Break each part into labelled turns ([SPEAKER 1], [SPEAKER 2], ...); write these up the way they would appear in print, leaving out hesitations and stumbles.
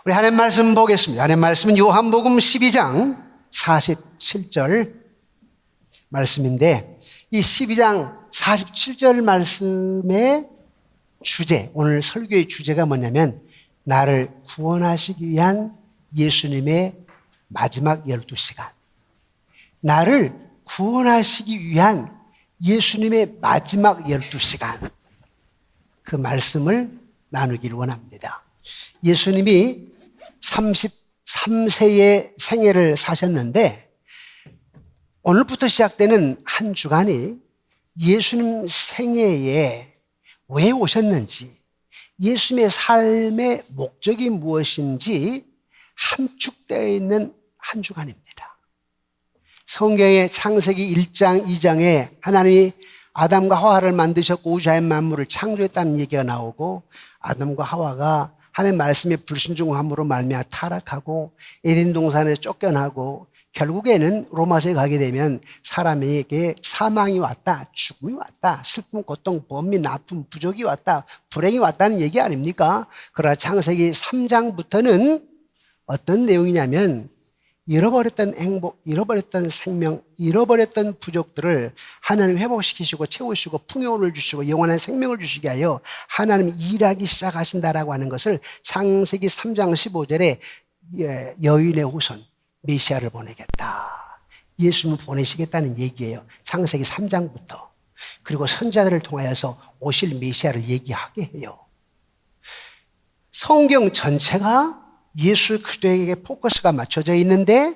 [SPEAKER 1] 우리 하나님 말씀 보겠습니다. 하나님 말씀은 요한복음 12장 47절 말씀인데, 이 12장 47절 말씀의 주제, 오늘 설교의 주제가 뭐냐면 나를 구원하시기 위한 예수님의 마지막 12시간. 나를 구원하시기 위한 예수님의 마지막 12시간. 그 말씀을 나누기를 원합니다. 예수님이 33세의 생애를 사셨는데 오늘부터 시작되는 한 주간이 예수님 생애에 왜 오셨는지, 예수님의 삶의 목적이 무엇인지 함축되어 있는 한 주간입니다. 성경의 창세기 1장, 2장에 하나님이 아담과 하와를 만드셨고 우주의 만물을 창조했다는 얘기가 나오고, 아담과 하와가 하나님의 말씀에 불순종함으로 말미암아 타락하고 에덴 동산에 쫓겨나고, 결국에는 로마서에 가게 되면 사람에게 사망이 왔다, 죽음이 왔다, 슬픔, 고통, 범민, 아픔, 부족이 왔다, 불행이 왔다는 얘기 아닙니까? 그러나 창세기 3장부터는 어떤 내용이냐면 잃어버렸던 행복, 잃어버렸던 생명, 잃어버렸던 부족들을 하나님 회복시키시고 채우시고 풍요를 주시고 영원한 생명을 주시게 하여 하나님이 일하기 시작하신다라고 하는 것을 창세기 3장 15절에 여인의 후손 메시아를 보내겠다, 예수님을 보내시겠다는 얘기예요. 창세기 3장부터. 그리고 선자들을 통하여서 오실 메시아를 얘기하게 해요. 성경 전체가 예수 그리스도에게 포커스가 맞춰져 있는데,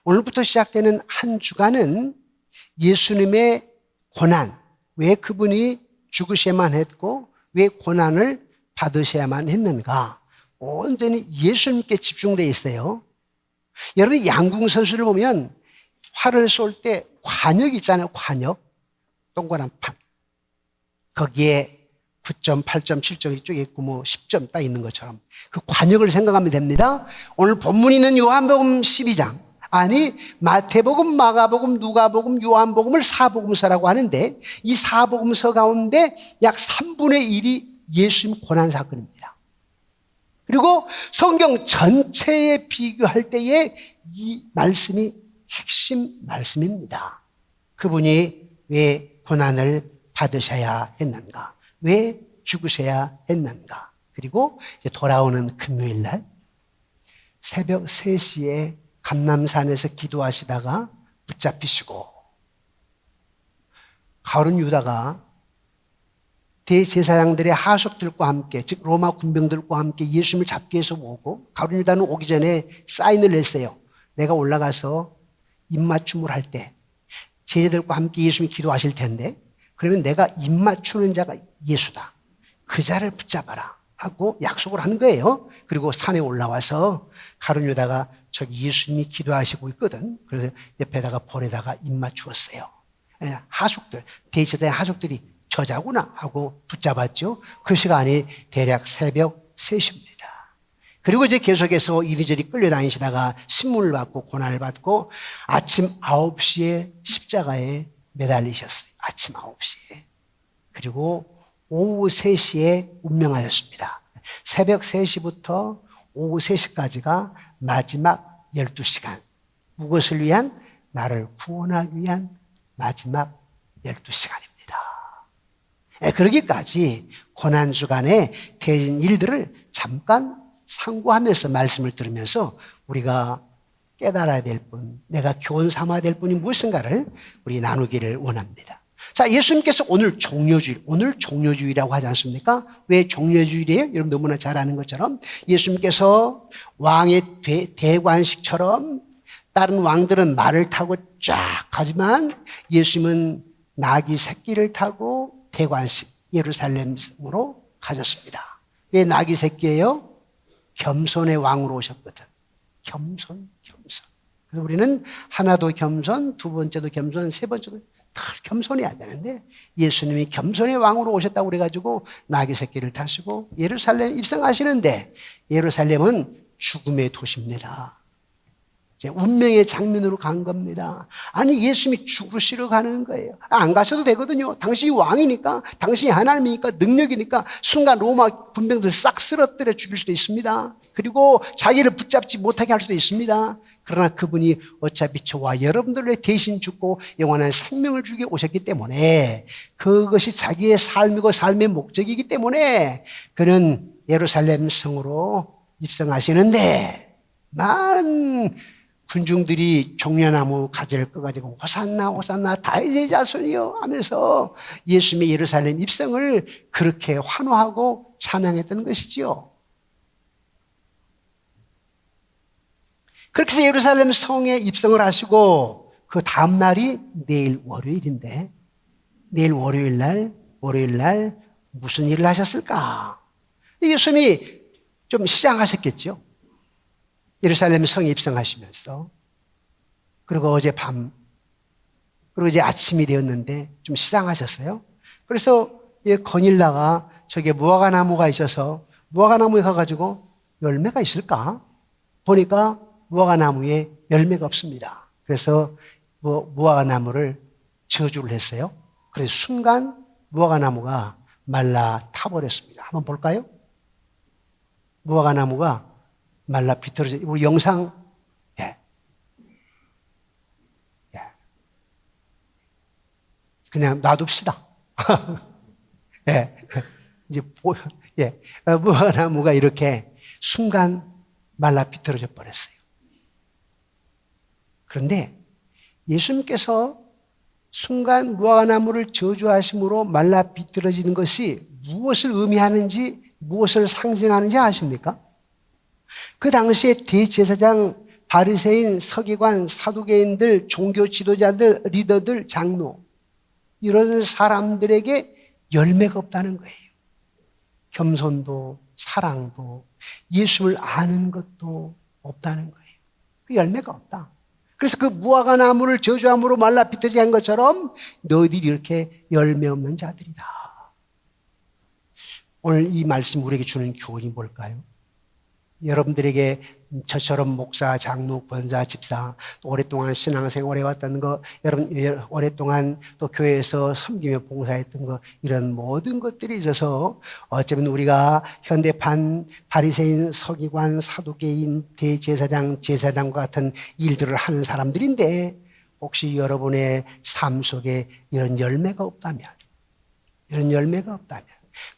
[SPEAKER 1] 오늘부터 시작되는 한 주간은 예수님의 고난, 왜 그분이 죽으셔야만 했고 왜 고난을 받으셔야만 했는가, 온전히 예수님께 집중되어 있어요. 여러분, 양궁 선수를 보면 활을 쏠 때 관역 있잖아요. 관역, 동그란 판, 거기에 9점, 8점, 7점 이쪽에 있고 뭐 10점 딱 있는 것처럼 그 관역을 생각하면 됩니다. 오늘 본문이 있는 요한복음 12장, 아니 마태복음, 마가복음, 누가복음, 요한복음을 사복음서라고 하는데, 이 사복음서 가운데 약 3분의 1이 예수님 고난 사건입니다. 그리고 성경 전체에 비교할 때에 이 말씀이 핵심 말씀입니다. 그분이 왜 고난을 받으셔야 했는가, 왜 죽으셔야 했는가. 그리고 이제 돌아오는 금요일 날 새벽 3시에 감람산에서 기도하시다가 붙잡히시고, 가룟 유다가 대제사장들의 하속들과 함께, 즉 로마 군병들과 함께 예수님을 잡기 위해서 오고, 가룟 유다는 오기 전에 사인을 냈어요. 내가 올라가서 입맞춤을 할 때 제자들과 함께 예수님이 기도하실 텐데, 그러면 내가 입맞추는 자가 예수다, 그 자를 붙잡아라 하고 약속을 하는 거예요. 그리고 산에 올라와서 가룟 유다가 저기 예수님이 기도하시고 있거든. 그래서 옆에다가 볼에다가 입맞추었어요. 하속들, 대제사장의 하속들이 저자구나 하고 붙잡았죠. 그 시간이 대략 새벽 3시입니다. 그리고 이제 계속해서 이리저리 끌려다니시다가 신문을 받고 고난을 받고 아침 9시에 십자가에 매달리셨어요. 아침 9시에. 그리고 오후 3시에 운명하셨습니다. 새벽 3시부터 오후 3시까지가 마지막 12시간. 무엇을 위한? 나를 구원하기 위한 마지막 12시간입니다. 그러기까지 고난주간에 되는 일들을 잠깐 상고하면서 말씀을 들으면서 우리가 깨달아야 될 뿐, 내가 교훈 삼아야 될 뿐이 무엇인가를 우리 나누기를 원합니다. 자, 예수님께서 오늘 종료주일이라고 하지 않습니까? 왜 종료주일이에요? 여러분 너무나 잘 아는 것처럼 예수님께서 왕의 대관식처럼 다른 왕들은 말을 타고 쫙 가지만 예수님은 나귀 새끼를 타고 대관식 예루살렘으로 가셨습니다. 왜 나귀 새끼예요? 겸손의 왕으로 오셨거든. 겸손. 그래서 우리는 하나도 겸손, 두 번째도 겸손, 세 번째도 다 겸손해야 되는데, 예수님이 겸손의 왕으로 오셨다고 그래가지고 나귀 새끼를 타시고 예루살렘 입성하시는데, 예루살렘은 죽음의 도시입니다. 이제 운명의 장면으로 간 겁니다. 아니, 예수님이 죽으시러 가는 거예요. 안 가셔도 되거든요. 당신이 왕이니까, 당신이 하나님이니까, 능력이니까 순간 로마 군병들 싹 쓰러뜨려 죽일 수도 있습니다. 그리고 자기를 붙잡지 못하게 할 수도 있습니다. 그러나 그분이 어차피 저와 여러분들을 대신 죽고 영원한 생명을 주기 오셨기 때문에 그것이 자기의 삶이고 삶의 목적이기 때문에 그는 예루살렘 성으로 입성하시는데 많은 군중들이 종려나무 가지를 꺼가지고 호산나 호산나 다윗의 자손이여 하면서 예수님의 예루살렘 입성을 그렇게 환호하고 찬양했던 것이지요. 그렇게 해서 예루살렘 성에 입성을 하시고 그 다음 날이 내일 월요일인데 내일 월요일 날 무슨 일을 하셨을까? 예수님이 좀 시장하셨겠죠. 예루살렘 성에 입성하시면서 그리고 어젯밤 그리고 이제 아침이 되었는데 좀 시장하셨어요. 그래서 거닐다가 저게 무화과 나무가 있어서 무화과 나무에 가가지고 열매가 있을까? 보니까 무화과 나무에 열매가 없습니다. 그래서 무화과 나무를 저주를 했어요. 그래서 순간 무화과 나무가 말라 타버렸습니다. 한번 볼까요? 무화과 나무가 말라 비틀어져. 우리 영상, 예. 그냥 놔둡시다. 예. 이제, 무화과 나무가 이렇게 순간 말라 비틀어져 버렸어요. 그런데 예수님께서 순간 무화과 나무를 저주하심으로 말라 비틀어지는 것이 무엇을 의미하는지, 무엇을 상징하는지 아십니까? 그 당시에 대제사장, 바리새인, 서기관, 사두개인들, 종교 지도자들, 리더들, 장로 이런 사람들에게 열매가 없다는 거예요. 겸손도 사랑도 예수를 아는 것도 없다는 거예요. 그 열매가 없다. 그래서 그 무화과 나무를 저주함으로 말라 비틀어지게 한 것처럼 너희들이 이렇게 열매 없는 자들이다. 오늘 이 말씀 우리에게 주는 교훈이 뭘까요? 여러분들에게 저처럼 목사, 장로, 권사, 집사, 또 오랫동안 신앙생활 해왔다는 거, 여러분 오랫동안 또 교회에서 섬기며 봉사했던 거, 이런 모든 것들이 있어서 어쩌면 우리가 현대판 바리새인, 서기관, 사두개인, 대제사장, 제사장과 같은 일들을 하는 사람들인데 혹시 여러분의 삶 속에 이런 열매가 없다면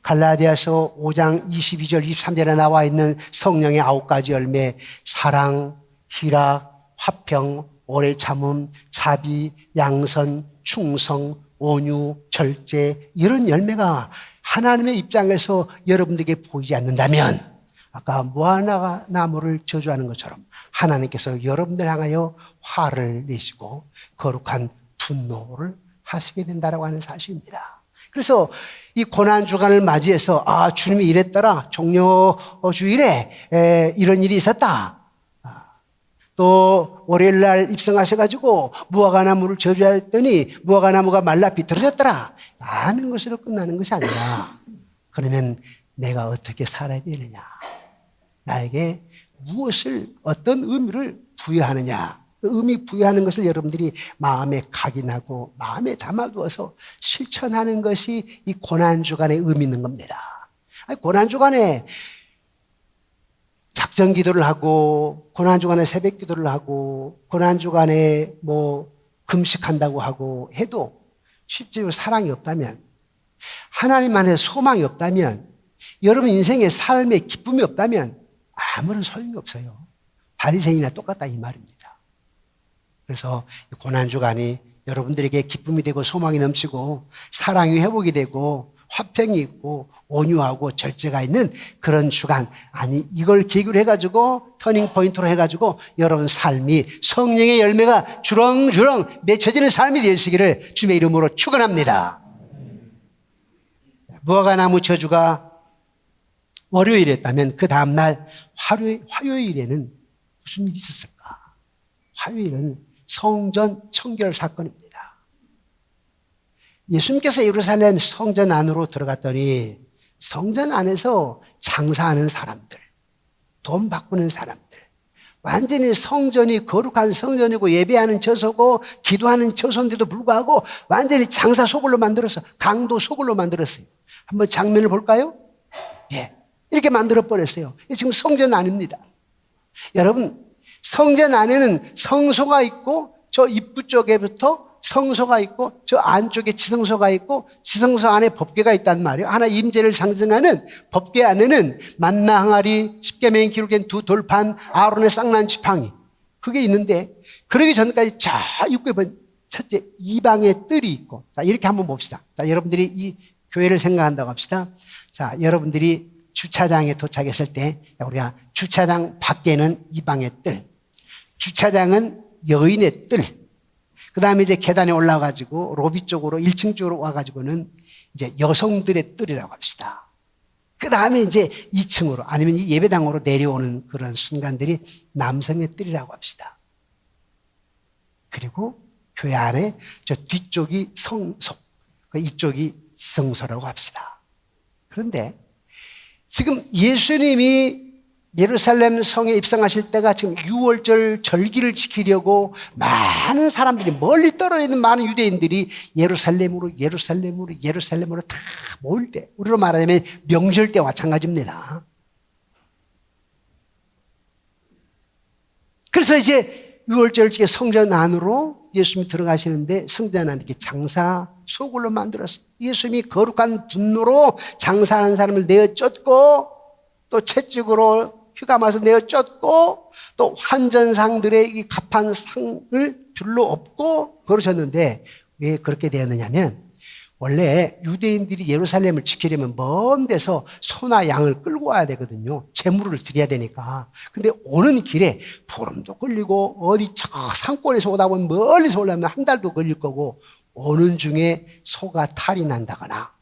[SPEAKER 1] 갈라디아서 5장 22절 23절에 나와 있는 성령의 9가지 열매, 사랑, 희락, 화평, 오래 참음, 자비, 양선, 충성, 온유, 절제, 이런 열매가 하나님의 입장에서 여러분들에게 보이지 않는다면 아까 무화과 나무를 저주하는 것처럼 하나님께서 여러분들 향하여 화를 내시고 거룩한 분노를 하시게 된다라고 하는 사실입니다. 그래서 이 고난주간을 맞이해서 주님이 이랬더라, 종료주일에 이런 일이 있었다, 또 월요일날 입성하셔가지고 무화과 나무를 저주했더니 무화과 나무가 말라 비틀어졌더라 하는 것으로 끝나는 것이 아니라, 그러면 내가 어떻게 살아야 되느냐, 나에게 무엇을 어떤 의미를 부여하느냐, 그 의미 부여하는 것을 여러분들이 마음에 각인하고 마음에 담아두어서 실천하는 것이 이 고난주간에 의미 있는 겁니다. 고난주간에 작전 기도를 하고, 고난주간에 새벽 기도를 하고, 고난주간에 금식한다고 하고 해도 실제로 사랑이 없다면, 하나님 안에 소망이 없다면, 여러분 인생의 삶에 기쁨이 없다면 아무런 소용이 없어요. 바리새인이나 똑같다 이 말입니다. 그래서 고난주간이 여러분들에게 기쁨이 되고 소망이 넘치고 사랑이 회복이 되고 화평이 있고 온유하고 절제가 있는 그런 주간, 아니 이걸 계기로 해가지고 터닝 포인트로 해가지고 여러분 삶이 성령의 열매가 주렁주렁 맺혀지는 삶이 되시기를 주님의 이름으로 축원합니다. 무화과 나무 저주가 월요일이었다면 그 다음날 화요일에는 무슨 일이 있었을까? 화요일은 성전 청결 사건입니다. 예수님께서 예루살렘 성전 안으로 들어갔더니 성전 안에서 장사하는 사람들, 돈 바꾸는 사람들, 완전히 성전이 거룩한 성전이고 예배하는 처소고 기도하는 처소인데도 불구하고 완전히 장사 소굴로 만들었어. 강도 소굴로 만들었어요. 한번 장면을 볼까요? 예. 이렇게 만들어버렸어요. 지금 성전 안입니다. 여러분, 성전 안에는 성소가 있고 저 입구 쪽에부터 성소가 있고 저 안쪽에 지성소가 있고 지성소 안에 법궤가 있단 말이에요. 하나 임재를 상징하는 법궤 안에는 만나 항아리, 십계명이 기록된 두 돌판, 아론의 쌍난 지팡이 그게 있는데 그러기 전까지 저 입구에 보면 첫째 이방의 뜰이 있고 자 이렇게 한번 봅시다. 자 여러분들이 이 교회를 생각한다고 합시다. 자 여러분들이 주차장에 도착했을 때 우리가 주차장 밖에는 이방의 뜰, 주차장은 여인의 뜰, 그 다음에 이제 계단에 올라가지고 로비 쪽으로 1층 쪽으로 와가지고는 이제 여성들의 뜰이라고 합시다. 그 다음에 이제 2층으로 아니면 이 예배당으로 내려오는 그런 순간들이 남성의 뜰이라고 합시다. 그리고 교회 안에 저 뒤쪽이 성소, 이쪽이 지성소라고 합시다. 그런데 지금 예수님이 예루살렘 성에 입성하실 때가 지금 6월절 절기를 지키려고 많은 사람들이 멀리 떨어져 있는 많은 유대인들이 예루살렘으로 다 모일 때, 우리로 말하자면 명절 때 마찬가지입니다. 그래서 이제 6월절기에 성전 안으로 예수님이 들어가시는데 성전 안에 이렇게 장사 소굴로 만들었어요. 예수님이 거룩한 분노로 장사하는 사람을 내어 쫓고 또 채찍으로 휘감아서 내어 쫓고 또 환전상들의 이 값한 상을 둘러엎고 그러셨는데 왜 그렇게 되었느냐면 원래 유대인들이 예루살렘을 지키려면 먼 데서 소나 양을 끌고 와야 되거든요. 제물을 드려야 되니까. 근데 오는 길에 보름도 걸리고 어디 저 산골에서 오다 보면 멀리서 오려면 한 달도 걸릴 거고 오는 중에 소가 탈이 난다거나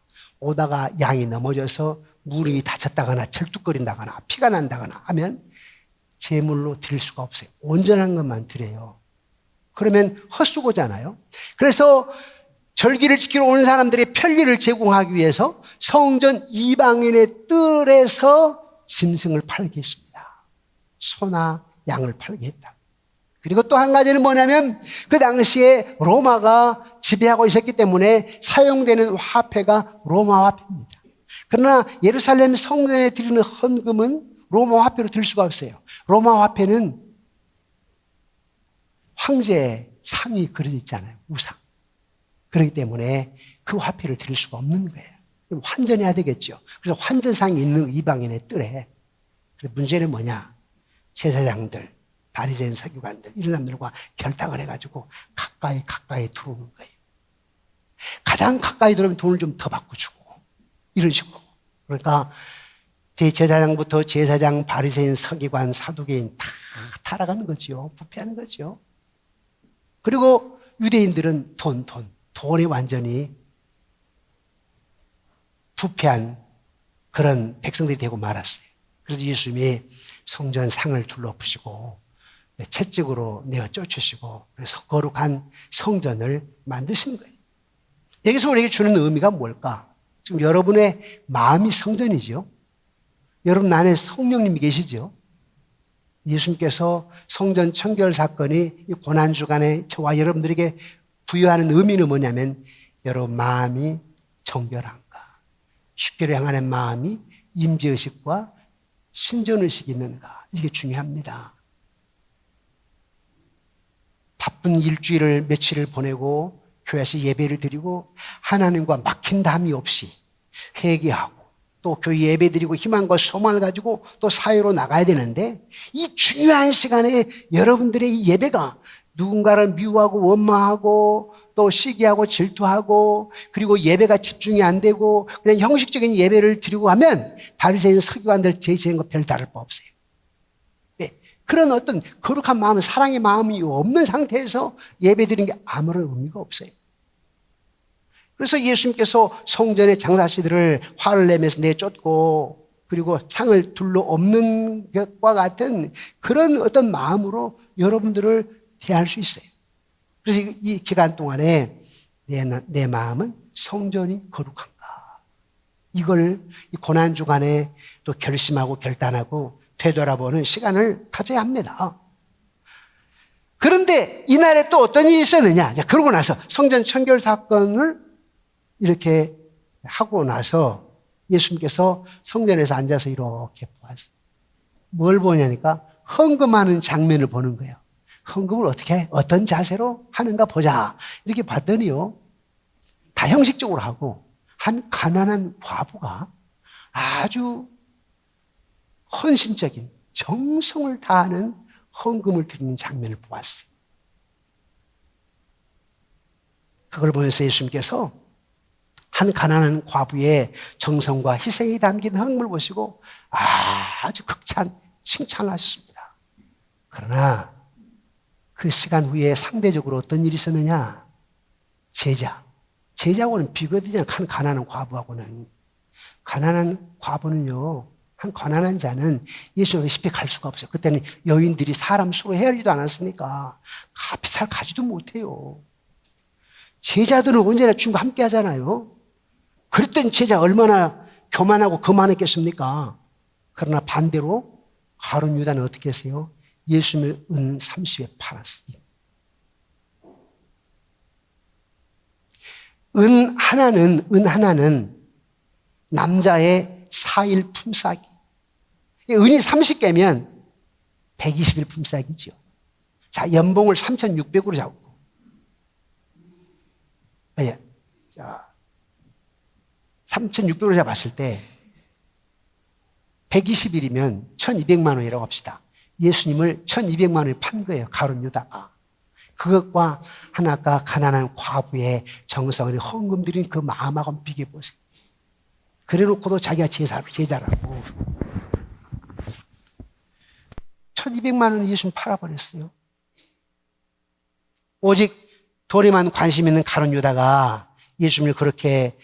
[SPEAKER 1] 오다가 양이 넘어져서 무릎이 다쳤다거나 철뚝거린다거나 피가 난다거나 하면 제물로 드릴 수가 없어요. 온전한 것만 드려요. 그러면 헛수고잖아요. 그래서 절기를 지키러 오는 사람들의 편리를 제공하기 위해서 성전 이방인의 뜰에서 짐승을 팔게 했습니다. 소나 양을 팔게 했다. 그리고 또 한 가지는 뭐냐면 그 당시에 로마가 지배하고 있었기 때문에 사용되는 화폐가 로마 화폐입니다. 그러나 예루살렘 성전에 드리는 헌금은 로마 화폐로 드릴 수가 없어요. 로마 화폐는 황제의 상이 그려져 있잖아요. 우상. 그렇기 때문에 그 화폐를 드릴 수가 없는 거예요. 그럼 환전해야 되겠죠. 그래서 환전상이 있는 이방인의 뜰에. 문제는 뭐냐? 제사장들, 바리새인 서기관들 이런 사람들과 결탁을 해가지고 가까이 들어오는 거예요. 가장 가까이 들어오면 돈을 좀 더 받고 주고 이런 식으로. 그러니까 대제사장부터 제사장, 바리새인, 서기관, 사두개인 다 타락하는 거죠. 부패하는 거죠. 그리고 유대인들은 돈에 완전히 부패한 그런 백성들이 되고 말았어요. 그래서 예수님이 성전 상을 둘러엎으시고 채찍으로 내어 쫓으시고 그래서 거룩한 성전을 만드신 거예요. 여기서 우리에게 주는 의미가 뭘까? 지금 여러분의 마음이 성전이죠. 여러분 안에 성령님이 계시죠. 예수님께서 성전 청결 사건이 이 고난주간에 저와 여러분들에게 부여하는 의미는 뭐냐면 여러분 마음이 정결한가, 주께를 향하는 마음이 임재의식과 신전의식이 있는가, 이게 중요합니다. 바쁜 일주일을 며칠을 보내고 교회에서 예배를 드리고 하나님과 막힌 담이 없이 회개하고 또 교회 예배 드리고 희망과 소망을 가지고 또 사회로 나가야 되는데 이 중요한 시간에 여러분들의 이 예배가 누군가를 미워하고 원망하고 또 시기하고 질투하고 그리고 예배가 집중이 안 되고 그냥 형식적인 예배를 드리고 하면 바리새인 서기관들 제시한 거 별 다를 바 없어요. 네. 그런 어떤 거룩한 마음, 사랑의 마음이 없는 상태에서 예배 드리는 게 아무런 의미가 없어요. 그래서 예수님께서 성전의 장사시들을 화를 내면서 내쫓고 그리고 상을 둘러엎는 것과 같은 그런 어떤 마음으로 여러분들을 대할 수 있어요. 그래서 이 기간 동안에 내 마음은 성전이 거룩한가? 이걸 이 고난주간에 또 결심하고 결단하고 되돌아보는 시간을 가져야 합니다. 그런데 이날에 또 어떤 일이 있었느냐? 그러고 나서 성전 청결 사건을 이렇게 하고 나서 예수님께서 성전에서 앉아서 이렇게 보았어요. 뭘 보냐니까 헌금하는 장면을 보는 거예요. 헌금을 어떻게, 어떤 자세로 하는가 보자. 이렇게 봤더니요, 다 형식적으로 하고, 한 가난한 과부가 아주 헌신적인 정성을 다하는 헌금을 드리는 장면을 보았어요. 그걸 보면서 예수님께서 한 가난한 과부의 정성과 희생이 담긴 헌금을 보시고 아주 극찬, 칭찬하셨습니다. 그러나 그 시간 후에 상대적으로 어떤 일이 있었느냐? 제자하고는 비교되지 않는 한 가난한 과부하고는. 가난한 과부는요, 한 가난한 자는 예수님께 쉽게 갈 수가 없어요. 그때는 여인들이 사람 수로 헤아리지도 않았으니까 값이 잘 가지도 못해요. 제자들은 언제나 주님과 함께 하잖아요. 그랬더니 제자 얼마나 교만하고 거만했겠습니까? 그러나 반대로 가룟 유다는 어떻게 했어요? 예수님을 은 30에 팔았어요. 은 하나는 남자의 4일 품삯이. 은이 30개면 120일 품삯이죠. 자, 연봉을 3,600으로 잡고. 예. 자, 3,600으로 잡았을 때 120일이면 1,200만 원이라고 합시다. 예수님을 1,200만 원에 판 거예요. 가룟 유다가. 그것과 하나가 가난한 과부의 정성을 헌금 드린 그 마음하고 비교해보세요. 그래 놓고도 자기가 제자라고. 1,200만 원을 예수님 팔아버렸어요. 오직 돈에만 관심 있는 가룟 유다가 예수님을 그렇게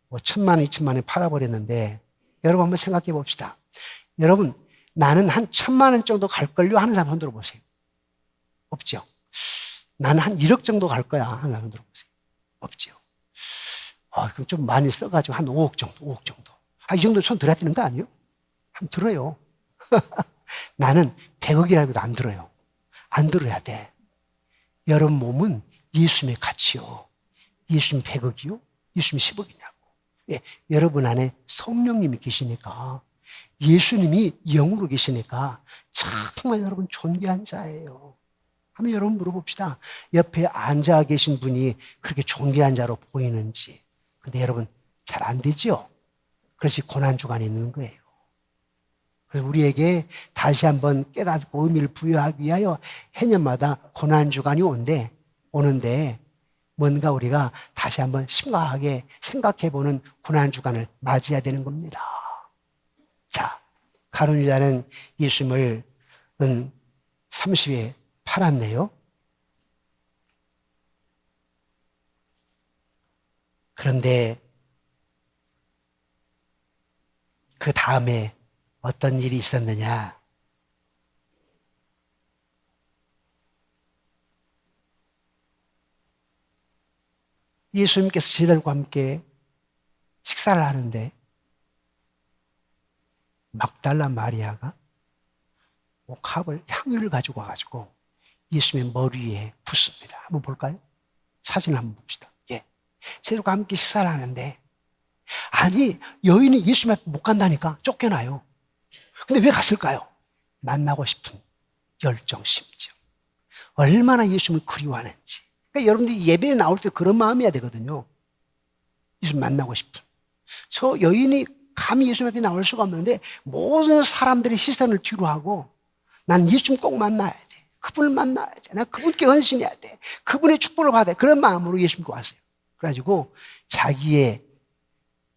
[SPEAKER 1] 1,000만 원, 2,000만 원에 팔아버렸는데, 여러분 한번 생각해 봅시다. 여러분, 나는 한 1,000만 원 정도 갈걸요 하는 사람 손 들어보세요. 없죠. 나는 한 1억 정도 갈 거야 하는 사람 손 들어보세요. 없죠. 그럼 좀 많이 써가지고 한 5억 정도. 이 정도 손 들어야 되는 거 아니에요? 한번 들어요. 나는 100억이라고 해도 안 들어요. 안 들어야 돼. 여러분 몸은 예수님의 가치요. 예수님 100억이요? 예수님 10억이냐고. 예, 여러분 안에 성령님이 계시니까, 예수님이 영으로 계시니까 정말 여러분 존귀한 자예요. 한번 여러분 물어봅시다. 옆에 앉아 계신 분이 그렇게 존귀한 자로 보이는지. 근데 여러분 잘 안 되죠? 그래서 고난주간이 있는 거예요. 그래서 우리에게 다시 한번 깨닫고 의미를 부여하기 위하여 해년마다 고난주간이 오는데 뭔가 우리가 다시 한번 심각하게 생각해보는 고난주간을 맞이해야 되는 겁니다. 자, 가룟 유다는 예수님을 30에 팔았네요. 그런데 그 다음에 어떤 일이 있었느냐? 예수님께서 제자들과 함께 식사를 하는데 막달라 마리아가 옥합을 향유를 가지고 와가지고 예수님의 머리에 붓습니다. 한번 볼까요? 사진을 한번 봅시다. 예. 제자들과 함께 식사를 하는데, 아니 여인이 예수님 앞에 못 간다니까 쫓겨나요. 근데 왜 갔을까요? 만나고 싶은 열정, 심정. 얼마나 예수님을 그리워하는지. 그러니까 여러분들이 예배에 나올 때 그런 마음이어야 되거든요. 예수님 만나고 싶은. 저 여인이 감히 예수님 앞에 나올 수가 없는데 모든 사람들의 시선을 뒤로 하고 난 예수님 꼭 만나야 돼. 그분을 만나야 돼. 나 그분께 헌신해야 돼. 그분의 축복을 받아야 돼. 그런 마음으로 예수님께 왔어요. 그래가지고 자기의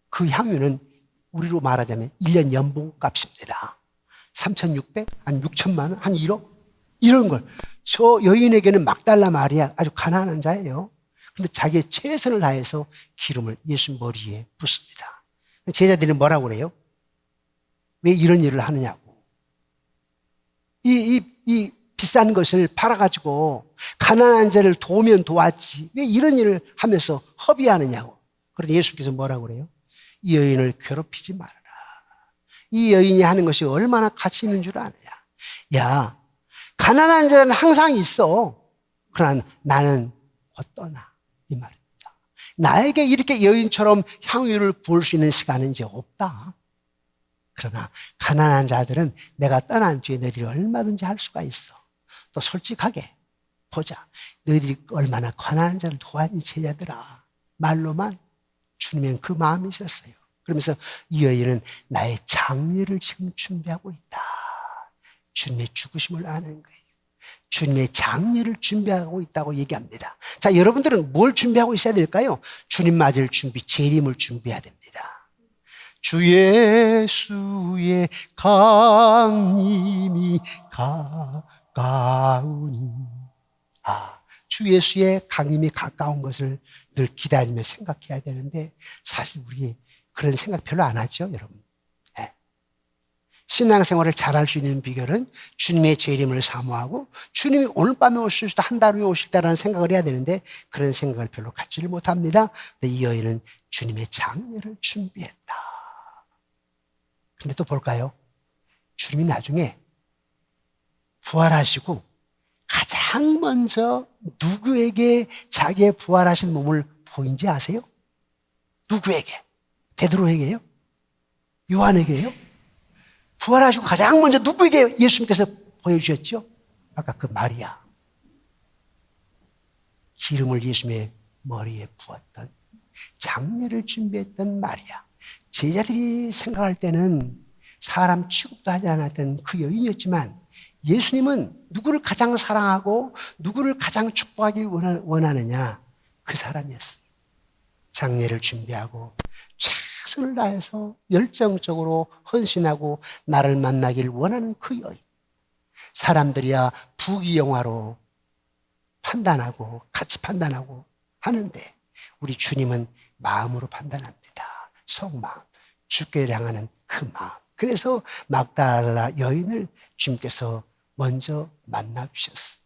[SPEAKER 1] 그 향유는 우리로 말하자면 1년 연봉값입니다. 3,600, 한 6천만 원, 한 1억? 이런 걸. 저 여인에게는 막달라 마리아 아주 가난한 자예요. 근데 자기의 최선을 다해서 기름을 예수 머리에 붓습니다. 제자들은 뭐라고 그래요? 왜 이런 일을 하느냐고. 이 비싼 것을 팔아가지고 가난한 자를 도우면 도왔지. 왜 이런 일을 하면서 허비하느냐고. 그런데 예수께서 뭐라고 그래요? 이 여인을 괴롭히지 말아라. 이 여인이 하는 것이 얼마나 가치 있는 줄 아느냐. 야, 가난한 자는 항상 있어. 그러나 나는 곧 떠나. 이 말입니다. 나에게 이렇게 여인처럼 향유를 부을 수 있는 시간은 이제 없다. 그러나 가난한 자들은 내가 떠난 뒤에 너희들이 얼마든지 할 수가 있어. 또 솔직하게 보자. 너희들이 얼마나 가난한 자를 도와니 제자들아. 말로만 주님은 그 마음이 있었어요. 그러면서 이 여인은 나의 장례를 지금 준비하고 있다. 주님의 죽으심을 아는 거예요. 주님의 장례를 준비하고 있다고 얘기합니다. 자, 여러분들은 뭘 준비하고 있어야 될까요? 주님 맞을 준비, 재림을 준비해야 됩니다. 주 예수의 강림이 가까우니. 주 예수의 강림이 가까운 것을 늘 기다리며 생각해야 되는데 사실 우리 그런 생각 별로 안 하죠, 여러분. 신앙생활을 잘할 수 있는 비결은 주님의 재림을 사모하고 주님이 오늘 밤에 오실 수도 한 달 후에 오실 때라는 생각을 해야 되는데 그런 생각을 별로 갖지를 못합니다. 근데 이 여인은 주님의 장례를 준비했다. 근데 또 볼까요? 주님이 나중에 부활하시고 가장 먼저 누구에게 자기의 부활하신 몸을 보인지 아세요? 누구에게? 베드로에게요? 요한에게요? 부활하시고 가장 먼저 누구에게 예수님께서 보여주셨죠? 아까 그 마리아. 기름을 예수님의 머리에 부었던, 장례를 준비했던 마리아. 제자들이 생각할 때는 사람 취급도 하지 않았던 그 여인이었지만 예수님은 누구를 가장 사랑하고 누구를 가장 축복하길 원하느냐? 그 사람이었어요. 장례를 준비하고 최선을 다해서 열정적으로 헌신하고 나를 만나길 원하는 그 여인. 사람들이야 부귀영화로 판단하고 같이 판단하고 하는데 우리 주님은 마음으로 판단합니다. 속마음, 주께를 향하는 그 마음. 그래서 막달라 여인을 주님께서 먼저 만나주셨어요.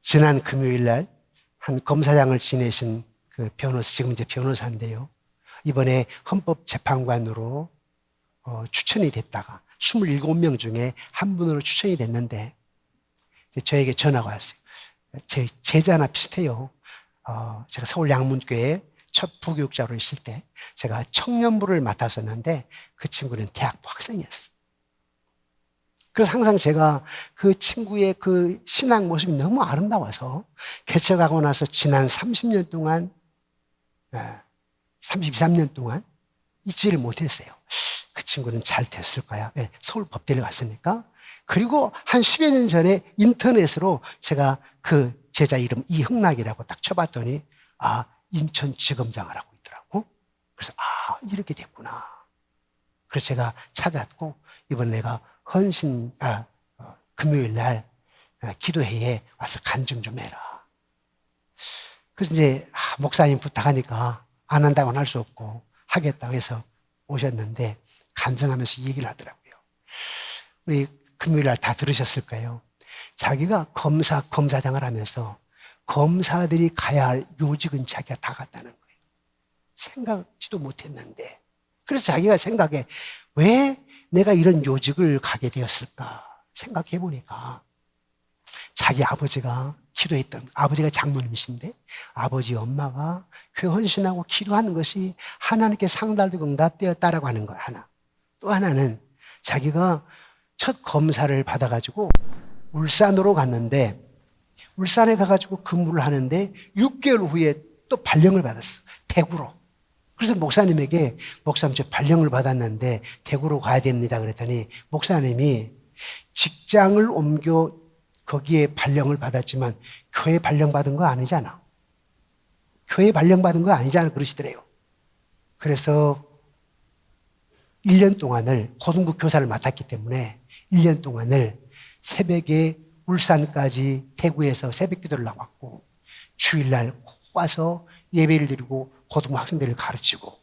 [SPEAKER 1] 지난 금요일 날 한 검사장을 지내신 그 변호사, 지금 이제 변호사인데요. 이번에 헌법재판관으로 추천이 됐다가 27명 중에 한 분으로 추천이 됐는데 저에게 전화가 왔어요. 제 제자나 비슷해요. 제가 서울 양문교회 첫 부교육자로 있을 때 제가 청년부를 맡았었는데 그 친구는 대학부 학생이었어요. 그래서 항상 제가 그 친구의 그 신앙 모습이 너무 아름다워서 개척하고 나서 지난 30년 동안 32, 3년 동안 잊지를 못했어요. 그 친구는 잘 됐을 거야. 서울 법대를 갔으니까. 그리고 한 10여 년 전에 인터넷으로 제가 그 제자 이름 이흥락이라고 딱 쳐봤더니 인천지검장을 하고 있더라고. 그래서 이렇게 됐구나. 그래서 제가 찾았고 이번에 내가 금요일 날 기도회에 와서 간증 좀 해라. 그래서 이제 목사님 부탁하니까 안 한다고는 할 수 없고 하겠다고 해서 오셨는데 간증하면서 얘기를 하더라고요. 우리 금요일 날 다 들으셨을 거예요. 자기가 검사장을 하면서 검사들이 가야 할 요직은 자기가 다 갔다는 거예요. 생각지도 못했는데. 그래서 자기가 생각해 왜 내가 이런 요직을 가게 되었을까 생각해 보니까 자기 아버지가 기도했던, 아버지가 장로님이신데 아버지 엄마가 교회 헌신하고 기도하는 것이 하나님께 상달되고 응답되었다라고 하는 거 하나. 또 하나는 자기가 첫 검사를 받아가지고 울산으로 갔는데 울산에 가가지고 근무를 하는데 6개월 후에 또 발령을 받았어. 대구로. 그래서 목사님에게 목사님 저 발령을 받았는데 대구로 가야 됩니다. 그랬더니 목사님이 직장을 옮겨 거기에 발령을 받았지만 교회 발령 받은 거 아니잖아. 교회 발령 받은 거 아니잖아. 그러시더래요. 그래서 1년 동안을 고등부 교사를 맡았기 때문에 1년 동안을 새벽에 울산까지 대구에서 새벽 기도를 나왔고 주일날 와서 예배를 드리고 고등부 학생들을 가르치고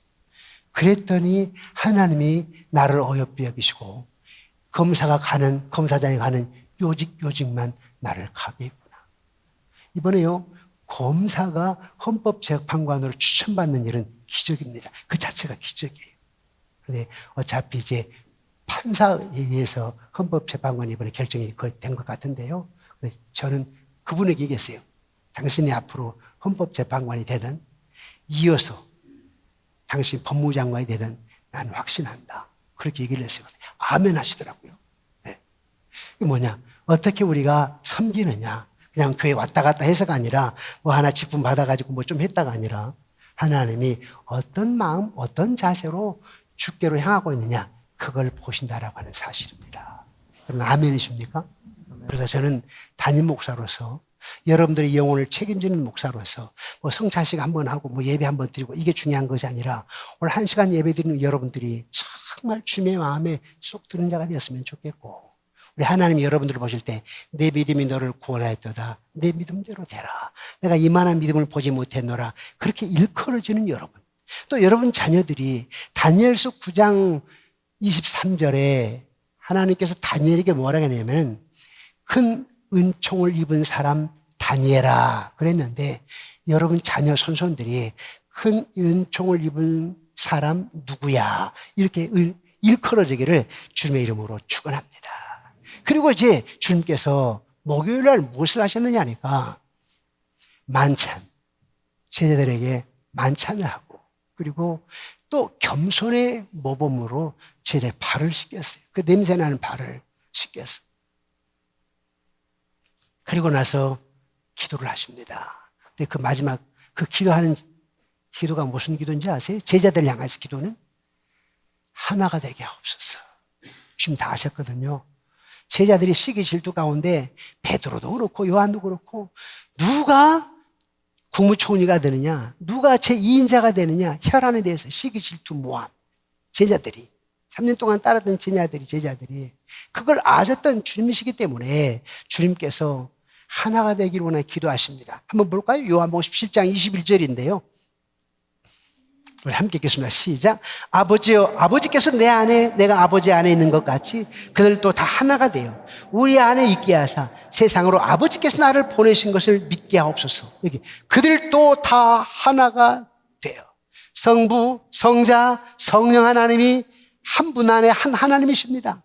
[SPEAKER 1] 그랬더니 하나님이 나를 어여삐 여기시고 검사장이 가는 요직만 나를 가게 했구나. 이번에요, 검사가 헌법재판관으로 추천받는 일은 기적입니다. 그 자체가 기적이에요. 그런데 어차피 이제 판사에 의해서 헌법재판관이 이번에 결정이 된 것 같은데요. 저는 그분에게 얘기했어요. 당신이 앞으로 헌법재판관이 되든 이어서 당신 법무장관이 되든 나는 확신한다. 그렇게 얘기를 했어요. 아멘 하시더라고요. 네. 이게 뭐냐? 어떻게 우리가 섬기느냐? 그냥 교회 왔다 갔다 해서가 아니라 뭐 하나 직분 받아가지고 뭐 좀 했다가 아니라 하나님이 어떤 마음, 어떤 자세로 주께로 향하고 있느냐 그걸 보신다라고 하는 사실입니다. 여러분 아멘이십니까? 그래서 저는 담임 목사로서 여러분들의 영혼을 책임지는 목사로서 뭐 성찬식 한번 하고 뭐 예배 한번 드리고 이게 중요한 것이 아니라 오늘 1시간 예배 드리는 여러분들이 정말 주님의 마음에 쏙 드는 자가 되었으면 좋겠고 우리 하나님이 여러분들을 보실 때 내 믿음이 너를 구원하였도다. 내 믿음대로 되라. 내가 이만한 믿음을 보지 못했노라. 그렇게 일컬어지는 여러분. 또 여러분 자녀들이 다니엘서 9장 23절에 하나님께서 다니엘에게 뭐라고 했냐면 큰 은총을 입은 사람 다니엘아 그랬는데 여러분 자녀 손손들이 큰 은총을 입은 사람 누구야 이렇게 일컬어지기를 주님의 이름으로 축원합니다. 그리고 이제 주님께서 목요일 날 무엇을 하셨느냐 하니까 만찬 제자들에게 만찬을 하고 그리고 또 겸손의 모범으로 제자들 발을 씻겼어요. 그 냄새나는 발을 씻겼어요. 그리고 나서 기도를 하십니다. 근데 그 마지막 그 기도하는 기도가 무슨 기도인지 아세요? 제자들 향해서 기도는 하나가 되게 하옵소서. 지금 다 하셨거든요. 제자들이 시기 질투 가운데 베드로도 그렇고 요한도 그렇고 누가 국무총리가 되느냐 누가 제2인자가 되느냐 혈안에 대해서 시기 질투 모함 제자들이 3년 동안 따랐던 제자들이 그걸 아셨던 주님이시기 때문에 주님께서 하나가 되기를 원해 기도하십니다. 한번 볼까요? 요한복음 17장 21절인데요. 우리 함께 읽겠습니다. 시작. 아버지여, 아버지께서 내 안에 내가 아버지 안에 있는 것 같이 그들도 다 하나가 되어 우리 안에 있게 하사 세상으로 아버지께서 나를 보내신 것을 믿게 하옵소서. 여기 그들도 다 하나가 되어 성부, 성자, 성령 하나님이 한 분 안에 한 하나님이십니다.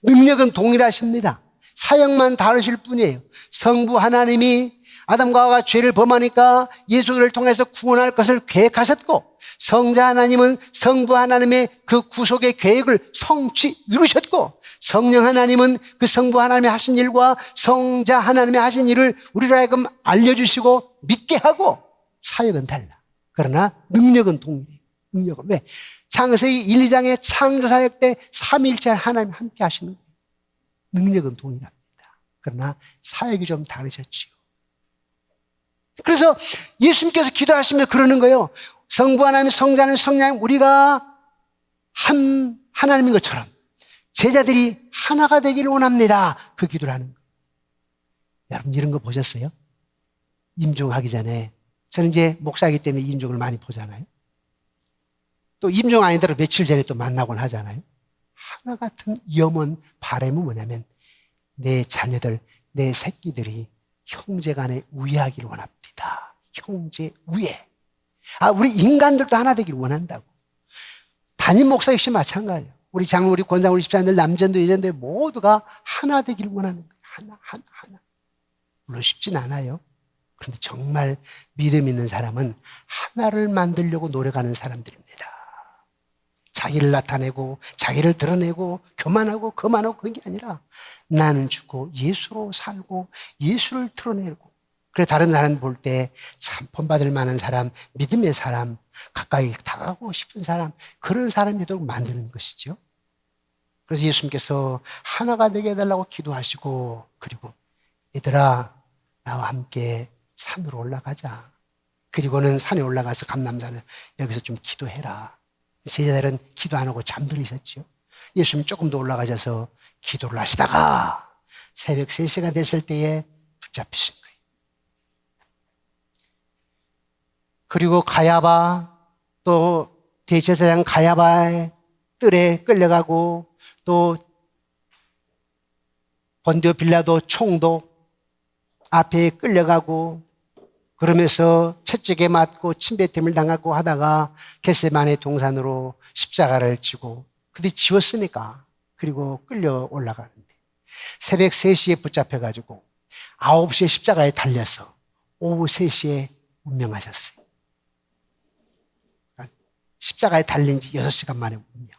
[SPEAKER 1] 능력은 동일하십니다. 사역만 다르실 뿐이에요. 성부 하나님이 아담과 하와가 죄를 범하니까 예수를 통해서 구원할 것을 계획하셨고 성자 하나님은 성부 하나님의 그 구속의 계획을 성취 이루셨고 성령 하나님은 그 성부 하나님이 하신 일과 성자 하나님이 하신 일을 우리로 하여금 알려주시고 믿게 하고 사역은 달라. 그러나 능력은 동일해요. 능력은 왜? 창세기 1, 2장의 창조사역 때 삼위일체 하나님 함께 하시는 거예요. 능력은 동일합니다. 그러나 사역이 좀 다르셨지요. 그래서 예수님께서 기도하시며 그러는 거예요. 성부 하나님, 성자 하나님, 성령 하나님 우리가 한 하나님인 것처럼 제자들이 하나가 되기를 원합니다. 그 기도를 하는 거예요. 여러분 이런 거 보셨어요? 임종하기 전에 저는 이제 목사이기 때문에 임종을 많이 보잖아요. 또 임종 아니더라도 며칠 전에 또 만나곤 하잖아요. 하나 같은 염원 바람은 뭐냐면 내 자녀들, 내 새끼들이 형제 간에 우애하기를 원합니다. 형제 우애. 우리 인간들도 하나 되기를 원한다고. 담임 목사 역시 마찬가지예요. 우리 장로, 우리 권장, 우리 집사님들, 남전도 여전도 모두가 하나 되기를 원하는 거예요. 하나. 물론 쉽진 않아요. 그런데 정말 믿음 있는 사람은 하나를 만들려고 노력하는 사람들입니다. 자기를 나타내고 자기를 드러내고 교만하고 거만하고 그런 게 아니라 나는 죽고 예수로 살고 예수를 드러내고 그래 다른 사람 볼 때 참 본받을 만한 사람, 믿음의 사람, 가까이 다가가고 싶은 사람 그런 사람이 되도록 만드는 것이죠. 그래서 예수님께서 하나가 되게 해달라고 기도하시고 그리고 얘들아 나와 함께 산으로 올라가자. 그리고는 산에 올라가서 감람산에 여기서 좀 기도해라. 제자들은 기도 안 하고 잠들으셨죠. 예수님 조금 더 올라가셔서 기도를 하시다가 새벽 3시가 됐을 때에 붙잡히신 거예요. 그리고 가야바 또 대제사장 가야바의 뜰에 끌려가고 또 본디오 빌라도 총독 앞에 끌려가고 그러면서 채찍에 맞고 침뱉음을 당하고 하다가 겟세마네 동산으로 십자가를 지고 그들이 지웠으니까 그리고 끌려 올라가는데 새벽 3시에 붙잡혀가지고 9시에 십자가에 달려서 오후 3시에 운명하셨어요. 십자가에 달린 지 6시간 만에 운명.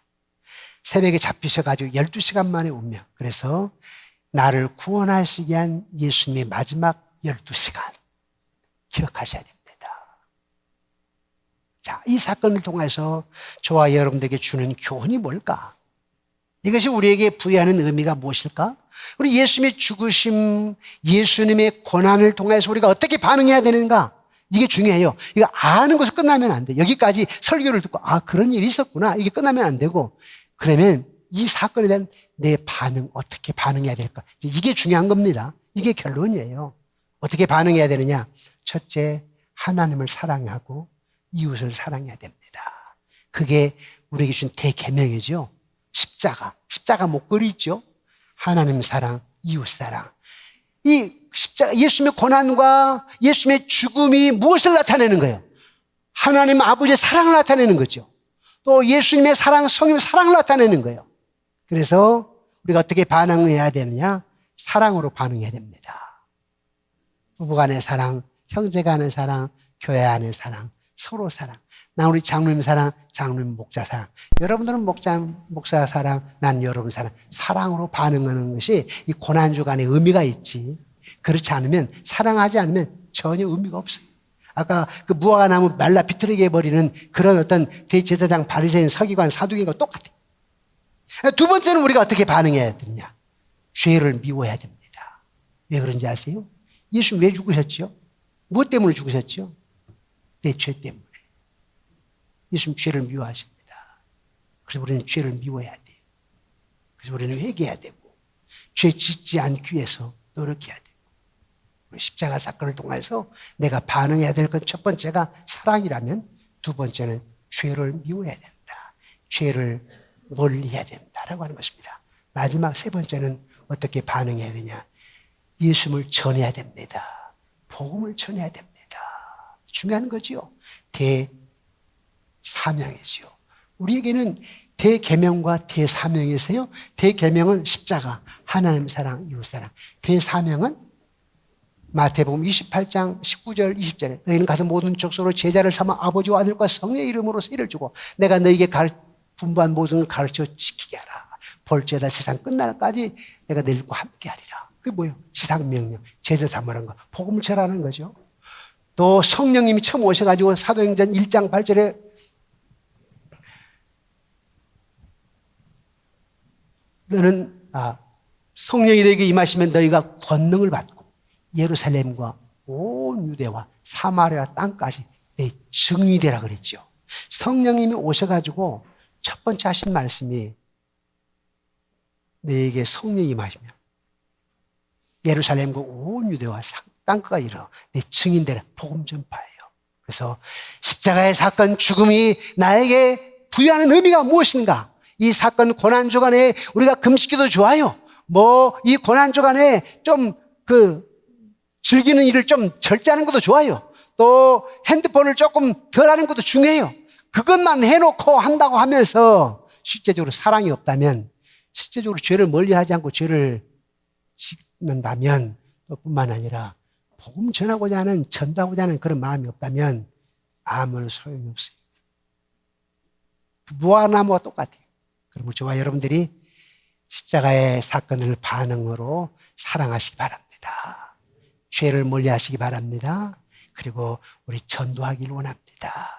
[SPEAKER 1] 새벽에 잡히셔가지고 12시간 만에 운명. 그래서 나를 구원하시기 위한 예수님의 마지막 12시간 기억하셔야 됩니다. 자, 이 사건을 통해서 저와 여러분들에게 주는 교훈이 뭘까? 이것이 우리에게 부여하는 의미가 무엇일까? 우리 예수님의 죽으심, 예수님의 고난을 통해서 우리가 어떻게 반응해야 되는가? 이게 중요해요. 이거 아는 것으로 끝나면 안 돼. 여기까지 설교를 듣고 그런 일이 있었구나. 이게 끝나면 안 되고, 그러면 이 사건에 대한 내 반응, 어떻게 반응해야 될까? 이게 중요한 겁니다. 이게 결론이에요. 어떻게 반응해야 되느냐? 첫째, 하나님을 사랑하고 이웃을 사랑해야 됩니다. 그게 우리에게 준 대계명이죠. 십자가 목걸이 있죠. 하나님 사랑, 이웃 사랑. 이 십자가, 예수님의 고난과 예수님의 죽음이 무엇을 나타내는 거예요? 하나님 아버지의 사랑을 나타내는 거죠. 또 예수님의 사랑, 성령의 사랑을 나타내는 거예요. 그래서 우리가 어떻게 반응해야 되느냐? 사랑으로 반응해야 됩니다. 부부 간의 사랑, 형제 간의 사랑, 교회 안의 사랑, 서로 사랑. 난 우리 장로님 사랑, 장로님 목자 사랑. 여러분들은 목사 사랑, 난 여러분 사랑. 사랑으로 반응하는 것이 이 고난주간의 의미가 있지. 그렇지 않으면, 사랑하지 않으면 전혀 의미가 없어요. 아까 그 무화과 나무 말라 비틀게 해버리는 그런 어떤 대제사장, 바리새인, 서기관, 사두개인과 똑같아요. 두 번째는 우리가 어떻게 반응해야 되느냐? 죄를 미워해야 됩니다. 왜 그런지 아세요? 예수님 왜 죽으셨죠? 무엇 때문에 죽으셨죠? 내 죄 때문에. 예수님 죄를 미워하십니다. 그래서 우리는 죄를 미워해야 돼요. 그래서 우리는 회개해야 되고, 죄 짓지 않기 위해서 노력해야 되고, 우리 십자가 사건을 통해서 내가 반응해야 될 것 첫 번째가 사랑이라면, 두 번째는 죄를 미워해야 된다. 죄를 멀리해야 된다라고 하는 것입니다. 마지막 세 번째는 어떻게 반응해야 되냐? 예수님을 전해야 됩니다. 복음을 전해야 됩니다. 중요한 거지요. 대사명이지요. 우리에게는 대계명과 대사명이 있어요. 대계명은 십자가, 하나님 사랑, 이웃 사랑. 대사명은 마태복음 28장 19절 20절에 너희는 가서 모든 족속으로 제자를 삼아 아버지와 아들과 성령의 이름으로 세례를 주고 내가 너희에게 분부한 모든 걸 가르쳐 지키게 하라. 볼지어다 세상 끝날까지 내가 너희들과 함께 하리라. 그게 뭐예요? 지상명령, 제자 삼으라는 거, 복음을 전하는 거죠. 또 성령님이 처음 오셔가지고 사도행전 1장 8절에 너는 성령이 너에게 임하시면 너희가 권능을 받고 예루살렘과 온 유대와 사마리아 땅까지 내 증인이 되라 그랬죠. 성령님이 오셔가지고 첫 번째 하신 말씀이 너에게 성령이 임하시면 예루살렘과 온 유대와 땅까지 이르러 내 증인되라. 복음 전파예요. 그래서 십자가의 사건, 죽음이 나에게 부여하는 의미가 무엇인가? 이 사건 고난 주간에 우리가 금식기도 좋아요. 이 고난 주간에 좀 즐기는 일을 좀 절제하는 것도 좋아요. 또 핸드폰을 조금 덜 하는 것도 중요해요. 그것만 해놓고 한다고 하면서 실제적으로 사랑이 없다면, 실제적으로 죄를 멀리하지 않고 죄를 짓는다면, 또 뿐만 아니라 복음 전하고자 하는, 전도하고자 하는 그런 마음이 없다면 아무런 소용이 없어요. 무화과나무와 똑같아요. 그러므로 저와 여러분들이 십자가의 사건을 반응으로 사랑하시기 바랍니다. 죄를 멀리하시기 바랍니다. 그리고 우리 전도하기를 원합니다.